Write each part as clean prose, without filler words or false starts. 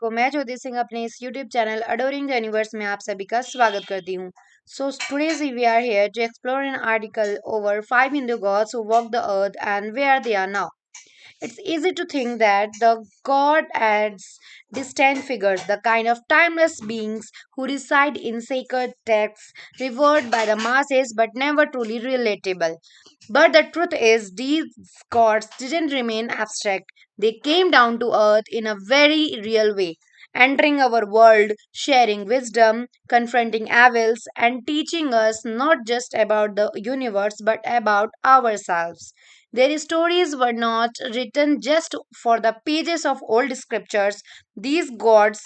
को मैं ज्योति सिंह अपने इस YouTube channel adoring the universe में आप सभी का स्वागत करती हूँ. So today's we are here to explore an article over 5 Hindu gods who walk the earth and where they are now. It's easy to think that the god adds distant figures, the kind of timeless beings who reside in sacred texts, revered by the masses but never truly relatable. But the truth is, these gods didn't remain abstract. They came down to earth in a very real way, entering our world, sharing wisdom, confronting evils, and teaching us not just about the universe but about ourselves. Their stories were not written just for the pages of old scriptures. These gods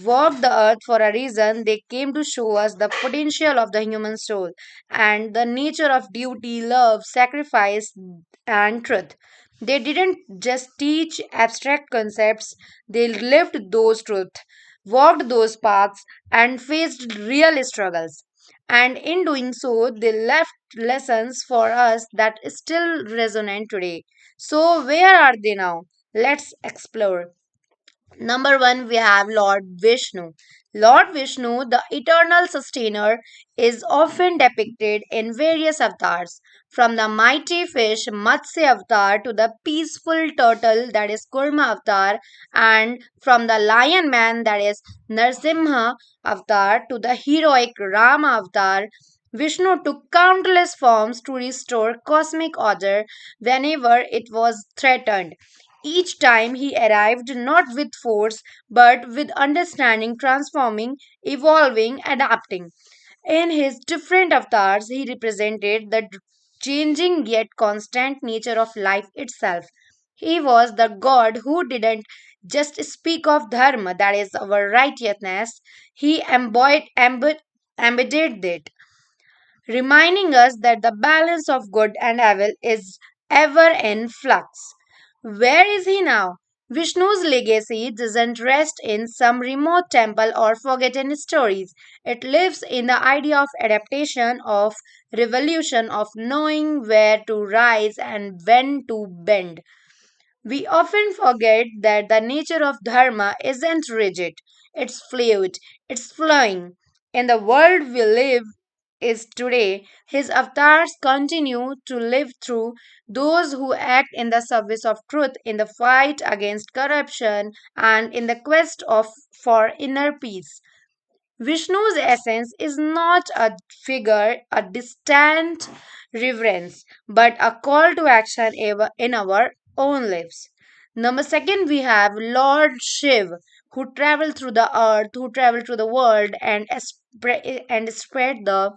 walked the earth for a reason. They came to show us the potential of the human soul and the nature of duty, love, sacrifice, and truth. They didn't just teach abstract concepts, they lived those truths, walked those paths, and faced real struggles. And in doing so, they left lessons for us that still resonate today. So, where are they now? Let's explore. Number one, we have Lord Vishnu. Lord Vishnu, the eternal sustainer, is often depicted in various avatars, from the mighty fish Matsya avatar to the peaceful turtle that is Kurma avatar, and from the lion man that is Narsimha avatar to the heroic Rama avatar. Vishnu took countless forms to restore cosmic order whenever it was threatened. Each time he arrived not with force but with understanding, transforming, evolving, adapting. In his different avatars, he represented the changing yet constant nature of life itself. He was the God who didn't just speak of dharma, that is our righteousness, he embodied it, reminding us that the balance of good and evil is ever in flux. Where is he now? Vishnu's legacy doesn't rest in some remote temple or forgotten stories. It lives in the idea of adaptation, of revolution, of knowing where to rise and when to bend. We often forget that the nature of dharma isn't rigid, it's fluid, it's flowing. In the world we live is today, his avatars continue to live through those who act in the service of truth, in the fight against corruption, and in the quest for inner peace. Vishnu's essence is not a figure, a distant reverence, but a call to action in our own lives. Number second, we have Lord Shiv, who traveled through the earth, who traveled through the world, and spread the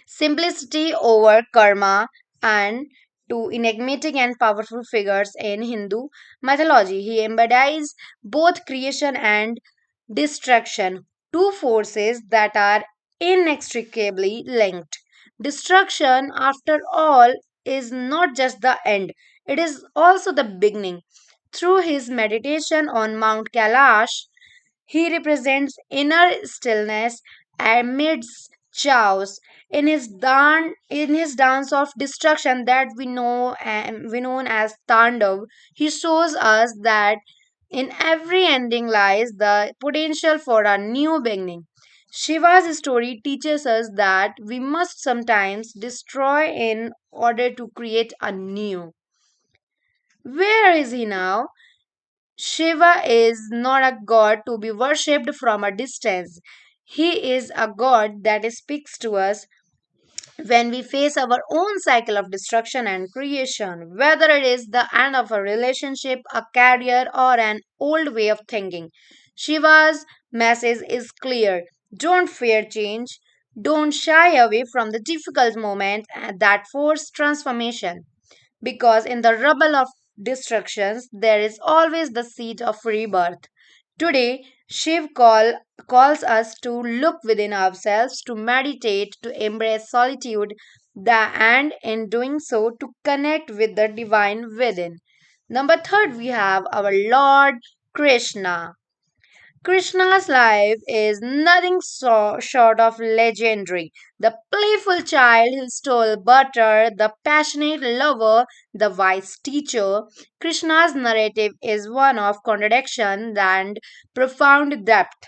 simplicity over karma and to enigmatic and powerful figures in Hindu mythology. He embodies both creation and destruction, two forces that are inextricably linked. Destruction, after all, is not just the end, it is also the beginning. Through his meditation on Mount Kailash, he represents inner stillness amidst chaos. In his dance of destruction that we know and we known as Tandav, he shows us that in every ending lies the potential for a new beginning. Shiva's story teaches us that we must sometimes destroy in order to create a new. Where is he now? Shiva is not a god to be worshipped from a distance. He is a god that speaks to us when we face our own cycle of destruction and creation, whether it is the end of a relationship, a career, or an old way of thinking. Shiva's message is clear: don't fear change, don't shy away from the difficult moments that force transformation, because in the rubble of destructions there is always the seed of rebirth. Today, calls us to look within ourselves, to meditate, to embrace solitude, and in doing so, to connect with the divine within. Number third, we have our Lord Krishna. Krishna's life is nothing short of legendary. The playful child who stole butter, the passionate lover, the wise teacher. Krishna's narrative is one of contradiction and profound depth.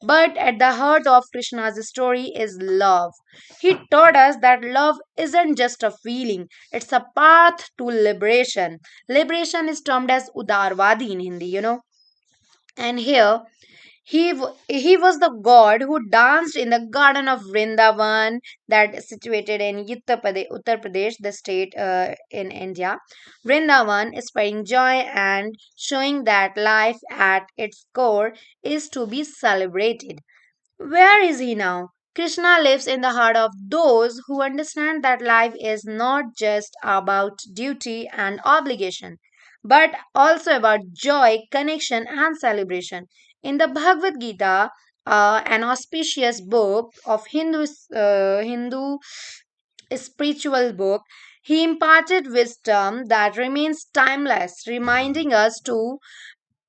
But at the heart of Krishna's story is love. He taught us that love isn't just a feeling, it's a path to liberation. Liberation is termed as Udarvadi in Hindi. And here he was the god who danced in the garden of Vrindavan that is situated in Uttar Pradesh, the state in India. Vrindavan is spreading joy and showing that life at its core is to be celebrated. Where is he now? Krishna lives in the heart of those who understand that life is not just about duty and obligation, but also about joy, connection, and celebration. In the Bhagavad Gita, an auspicious book of Hindu spiritual book, he imparted wisdom that remains timeless, reminding us to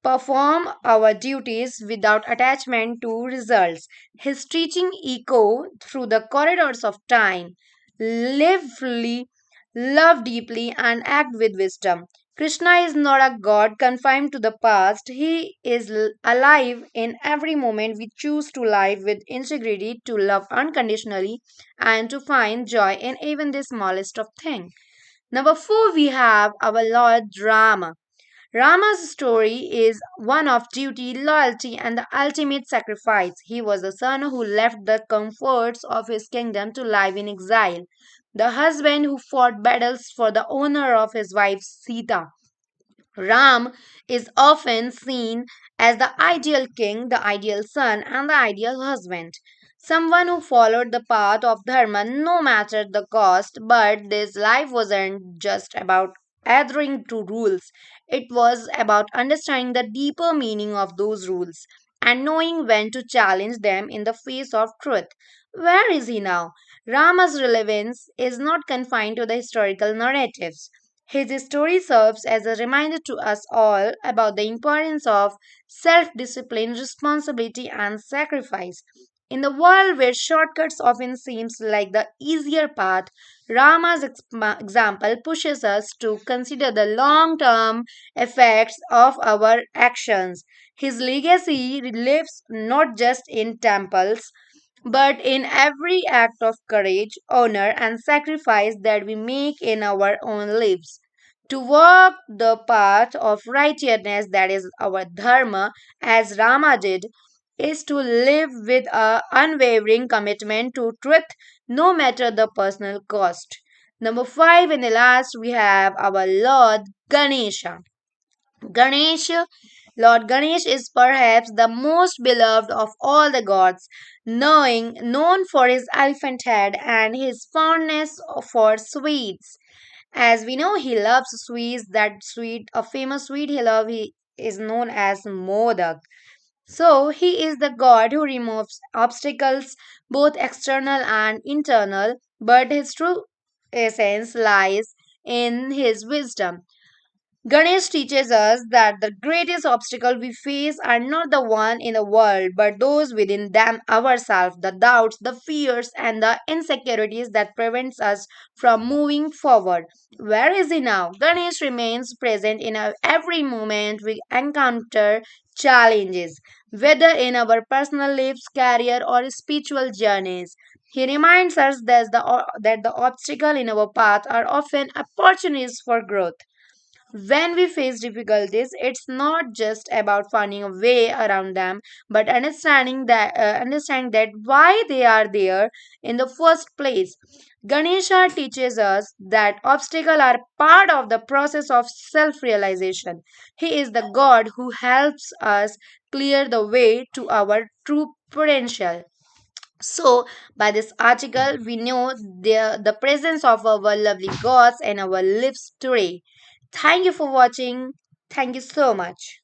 perform our duties without attachment to results. His teaching echo through the corridors of time. Live fully, love deeply, and act with wisdom. Krishna is not a god confined to the past. He is alive in every moment we choose to live with integrity, to love unconditionally, and to find joy in even the smallest of things. Number four, we have our Lord Rama. Rama's story is one of duty, loyalty, and the ultimate sacrifice. He was the son who left the comforts of his kingdom to live in exile, the husband who fought battles for the honor of his wife Sita. Ram is often seen as the ideal king, the ideal son, and the ideal husband. Someone who followed the path of Dharma no matter the cost, but this life wasn't just about adhering to rules, it was about understanding the deeper meaning of those rules and knowing when to challenge them in the face of truth. Where is he now? Rama's relevance is not confined to the historical narratives. His story serves as a reminder to us all about the importance of self discipline, responsibility, and sacrifice. In the world where shortcuts often seems like the easier path, Rama's example pushes us to consider the long-term effects of our actions. His legacy lives not just in temples but in every act of courage, honor, and sacrifice that we make in our own lives. To walk the path of righteousness, that is our dharma, as Rama did, is to live with an unwavering commitment to truth, no matter the personal cost. Number five, and the last, we have our Lord Ganesha. Ganesh, Lord Ganesh is perhaps the most beloved of all the gods, known for his elephant head and his fondness for sweets. As we know, he loves sweets. That sweet, a famous sweet he is known as modak. So he is the god who removes obstacles, both external and internal. But his true essence lies in his wisdom. Ganesh teaches us that the greatest obstacle we face are not the one in the world, but those within them ourselves, the doubts, the fears, and the insecurities that prevents us from moving forward. Where is he now? Ganesh remains present in every moment we encounter challenges, whether in our personal lives, career, or spiritual journeys. He reminds us that the obstacles in our path are often opportunities for growth. When we face difficulties, it's not just about finding a way around them, but understanding that why they are there in the first place. Ganesha teaches us that obstacles are part of the process of self-realization. He is the God who helps us clear the way to our true potential. So, by this article, we know the presence of our lovely gods in our lives today. Thank you for watching. Thank you so much.